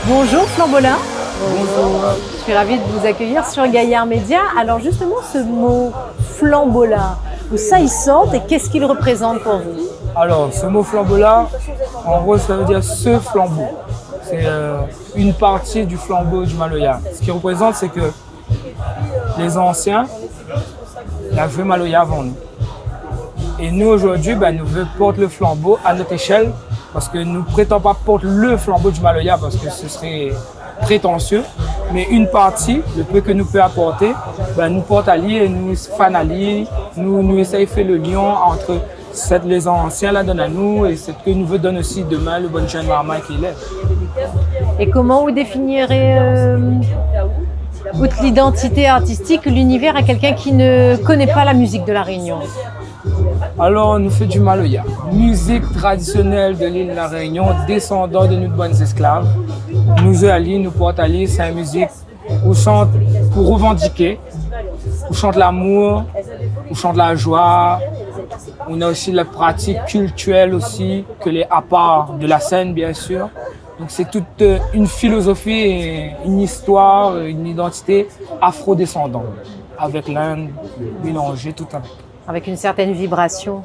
Bonjour Flambola. Bonjour. Je suis ravie de vous accueillir sur Gaillard Média. Alors justement, ce mot Flambola, où ça il sort et qu'est-ce qu'il représente pour vous? Alors, ce mot flambeau-là, en gros, ça veut dire ce flambeau. C'est une partie du flambeau du Maloya. Ce qui représente, c'est que les anciens, il y avait Maloya avant nous. Et nous, aujourd'hui, nous portons le flambeau à notre échelle parce que nous ne prétendons pas porter le flambeau du Maloya parce que ce serait prétentieux. Mais une partie, le peu que nous pouvons apporter, nous porte à lui et nous fan à lui. Nous essayons de faire le lien entre ce que les anciens là donnent à nous et ce que nous veut donner aussi demain le bon jeune Marma qu'il est. Et comment vous définirez outre l'identité artistique, l'univers à quelqu'un qui ne connaît pas la musique de la Réunion? Alors, on nous fait du Maloya, musique traditionnelle de l'île de la Réunion, descendant de nos bonnes esclaves. Nous, à l'île, nous portons à l'île, c'est une musique où on chante pour revendiquer, où on chante l'amour, où on chante la joie. On a aussi la pratique culturelle aussi, que les à part de la scène, bien sûr. Donc, c'est toute une philosophie, et une histoire, une identité afro-descendante, avec l'Inde mélangée tout avec. Avec une certaine vibration.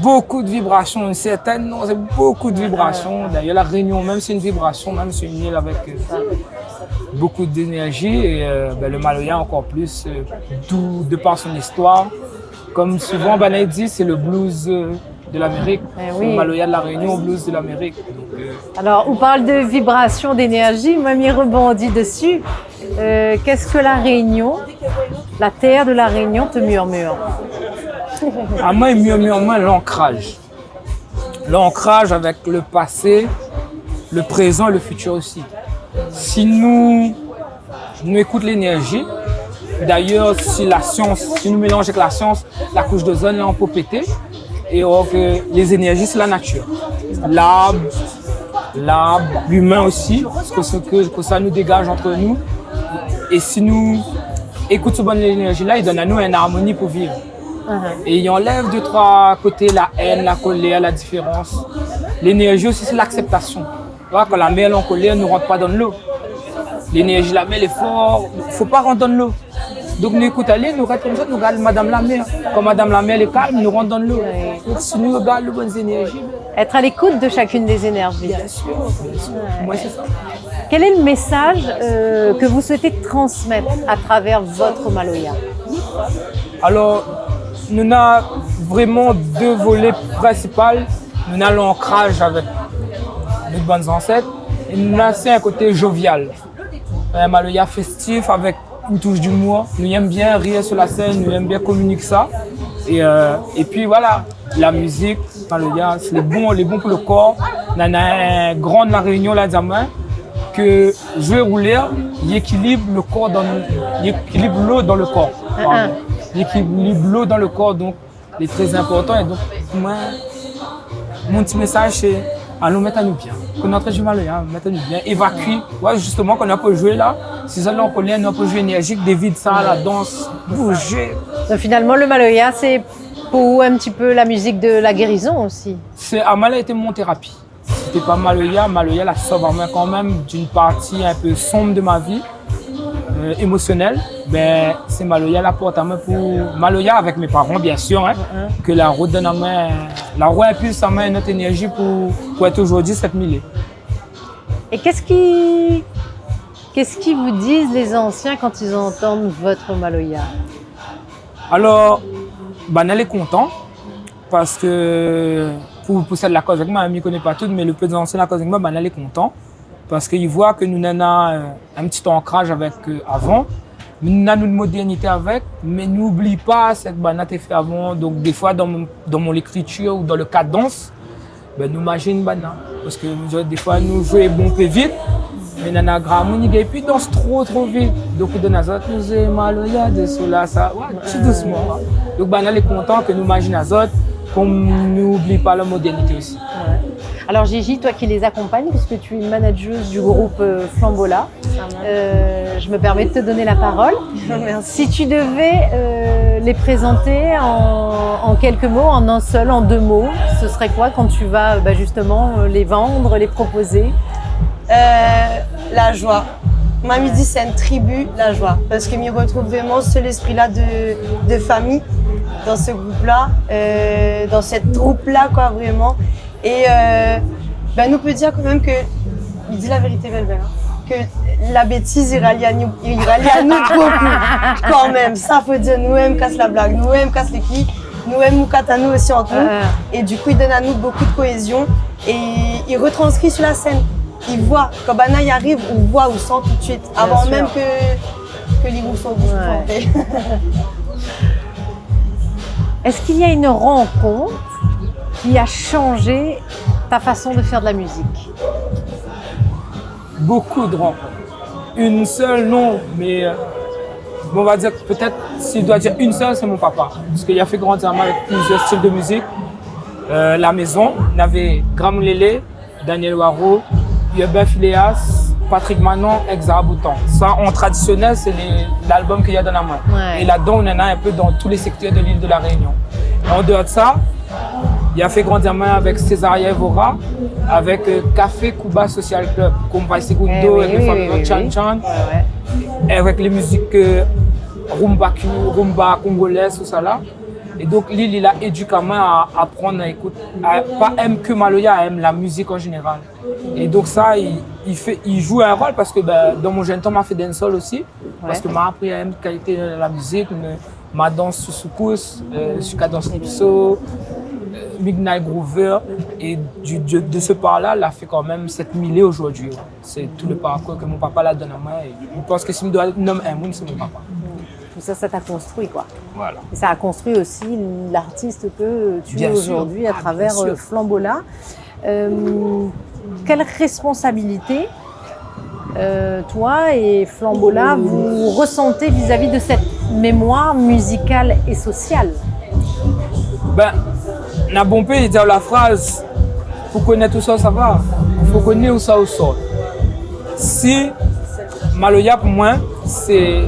Beaucoup de vibrations, une certaine, non, c'est beaucoup de vibrations. D'ailleurs, la Réunion, même c'est une vibration, même c'est une île avec beaucoup d'énergie. Et le Maloya encore plus, d'où de par son histoire. Comme souvent, Banaï dit, c'est le blues de l'Amérique. Oui. Le Maloya de la Réunion, blues de l'Amérique. Alors, on parle de vibration, d'énergie, moi, m'y rebondis dessus. Qu'est-ce que la Réunion, la terre de la Réunion te murmure? À moi, il murmure moins l'ancrage. L'ancrage avec le passé, le présent et le futur aussi. Si nous écoutons l'énergie, d'ailleurs, si la science, si nous mélangeons avec la science, la couche d'ozone, là, on peut péter. Et les énergies, c'est la nature. L'arbre, l'humain aussi, parce que ça nous dégage entre nous. Et si nous écoutons cette bonne énergie-là, il donne à nous une harmonie pour vivre. Et il enlève deux, trois côtés, la haine, la colère, la différence. L'énergie aussi, c'est l'acceptation. Quand la mer est en colère, ne rentre pas dans l'eau. L'énergie, la mer, l'effort, il ne faut pas rentrer dans l'eau. Donc nous écoutons aller, nous regardons comme ça, nous regardons Madame la mer. Quand Madame la mer est calme, nous rentrons dans l'eau. Donc si nous regardons les bonnes énergies. Être à l'écoute de chacune des énergies. Bien sûr, bien sûr. Moi, c'est ça. Quel est le message que vous souhaitez transmettre à travers votre Maloya? Alors, nous avons vraiment deux volets principaux. Nous avons l'ancrage avec nos bonnes ancêtres et nous avons aussi un côté jovial. Un Maloya festif avec une touche d'humour. Nous aimons bien rire sur la scène, nous aimons bien communiquer ça. Et puis voilà, la musique, Maloya, c'est bon pour le corps. Nous avons un grand de la Réunion là, demain, que jouer rouler, il équilibre le corps il équilibre l'eau dans le corps. Il équilibre l'eau dans le corps, donc c'est très important. Et donc, moi, mon petit message, c'est allons mettre à nous bien. Qu'on entre du Maloya, mettez-nous bien, évacuer. Ouais, justement, quand on peut jouer là, si ça en colère, on peut jouer énergique, dévide ça, la danse, bouger. Donc finalement, le Maloya, c'est pour un petit peu la musique de la guérison aussi. Amala était mon thérapie. C'était pas Maloya, la sauve en main quand même d'une partie un peu sombre de ma vie. Émotionnel, c'est Maloya la porte à main pour Maloya avec mes parents bien sûr, que la roue donne à main, la roue impulse à main notre énergie pour être aujourd'hui cette millée. Et qu'est-ce qui vous disent les anciens quand ils entendent votre Maloya? Alors, on est content parce que pour ça de la cause avec moi, je ne connais pas tout, mais le peu d'anciens la cause avec moi, on est content. Parce qu'ils voient que nous avons un petit ancrage avec avant, nous avons une modernité avec, mais n'oublie pas ce que nous avons fait avant. Donc des fois dans mon écriture ou dans le cadence, nous imaginons parce que des fois nous jouons bon peu vite, mais nous avons gramonique et puis danse trop vite. Donc de Nazot nous est Maloya de cela ça, tout doucement. Donc on est content que nous imaginons Nazot, qu'on n'oublie pas la modernité aussi. Alors Gigi, toi qui les accompagnes, puisque tu es manageuse du groupe Flambola, je me permets de te donner la parole. Si tu devais les présenter en quelques mots, en un seul, en deux mots, ce serait quoi quand tu vas justement les vendre, les proposer? La joie. Ma musique, c'est une tribu, la joie. Parce que je retrouve vraiment l'esprit-là de famille dans ce groupe-là, dans cette troupe-là, quoi, vraiment. Et nous peut dire quand même que, il dit la vérité, Velvel, hein, que la bêtise, il rallie à nous beaucoup, quand même. Ça, faut dire, nous-mêmes, casse la blague, nous-mêmes, casse les clics, nous-mêmes, nous casse à nous aussi entre nous. Et du coup, il donne à nous beaucoup de cohésion et il retranscrit sur la scène. Il voit, quand Banaï arrive, on voit, on sent tout de suite, avant même que les groupes soient chantés. Est-ce qu'il y a une rencontre qui a changé ta façon de faire de la musique? Beaucoup de rencontres. Une seule, non, mais on va dire peut-être, s'il doit dire une seule, c'est mon papa. Parce qu'il a fait grandir moi avec plusieurs styles de musique. La maison, on avait Gramoulélé, Daniel Waro, Yubin Phileas, Patrick Manon, Exaraboutan. Ça, en traditionnel, c'est l'album qu'il y a dans la main. Ouais. Et là-dedans, on en a un peu dans tous les secteurs de l'île de la Réunion. En dehors de ça, il a fait grandir main avec Césaria Evora, avec Café Cuba Social Club, Kumpai Segundo, avec les familles Chan Chan, avec les musiques rumba congolaise, tout ça là. Et donc, Lille, il a éduqué à apprendre à écouter, pas aime que Maloya, aime la musique en général. Et donc ça, il joue un rôle parce que dans mon jeune temps, m'a fait dancehall aussi, parce que m'a appris à aimer qualité de la musique, ma danse sur soukous, sur cadence lipso, Midnight Groover, et de ce part-là, il a fait quand même 7000 aujourd'hui. C'est tout le parcours que mon papa l'a donné à moi. Et je pense que si je dois nommer un monde, c'est mon papa. Tout ça, ça t'a construit, quoi. Voilà. Et ça a construit aussi l'artiste que tu es aujourd'hui à travers Flambola. Quelle responsabilité, toi et Flambola, vous ressentez vis-à-vis de cette mémoire musicale et sociale? On a bon peu de dire la phrase, pour connaître tout ça, ça va. Il faut connaître où ça sort. Si Maloya, pour moi, c'est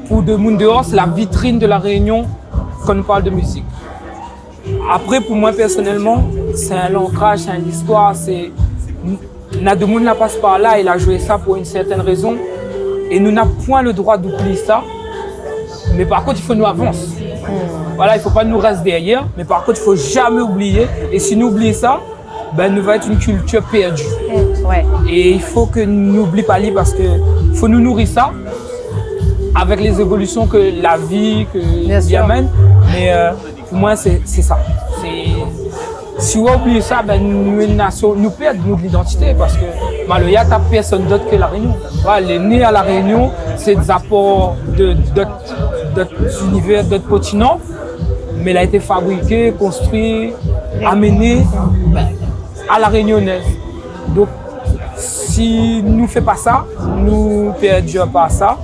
pour de monde dehors, c'est la vitrine de la Réunion quand on parle de musique. Après, pour moi personnellement, c'est un ancrage, c'est une histoire. Nademoun la passe par là, il a joué ça pour une certaine raison. Et nous n'avons point le droit d'oublier ça. Mais par contre, il faut nous avancer. Voilà, il ne faut pas nous rester derrière. Mais par contre, il ne faut jamais oublier. Et si nous oublions ça, nous va être une culture perdue. Ouais. Et il faut que nous n'oublions pas lui parce qu'il faut nous nourrir ça. Avec les évolutions que la vie, que l'y amène. Mais pour moi, c'est ça. Si on oublie ça, nous, une nation, nous perdons notre identité parce que Maloya n'a personne d'autre que la Réunion. Voilà, elle est née à la Réunion, c'est des apports d'autres univers, d'autres continents, mais elle a été fabriquée, construite, amenée à la Réunionnaise. Donc, si nous ne faisons pas ça, nous ne perdons pas ça.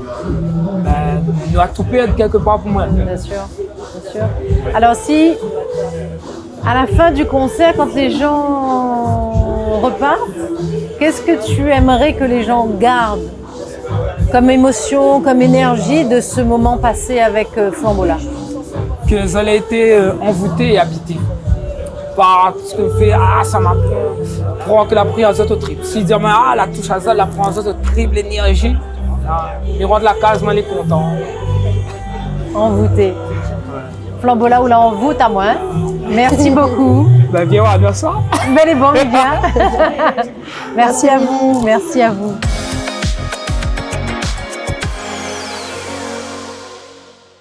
Nous allons tout perdre quelque part pour moi. Bien sûr, bien sûr. Alors si, à la fin du concert, quand les gens repartent, qu'est-ce que tu aimerais que les gens gardent comme émotion, comme énergie de ce moment passé avec Flambola? Qu'ils aient été envoûtés et habités par ce que fait, ça m'apprend que la prière aux autres tripes. S'ils disent, la touche à ça, la prend aux autres tripes, l'énergie. Miroir de la case, moi, il est content. Envoûté. Flambola ou la envoûte à moi. Merci beaucoup. Viens voir, merci. Bel et bon, Viviane. Merci à vous. Merci à vous.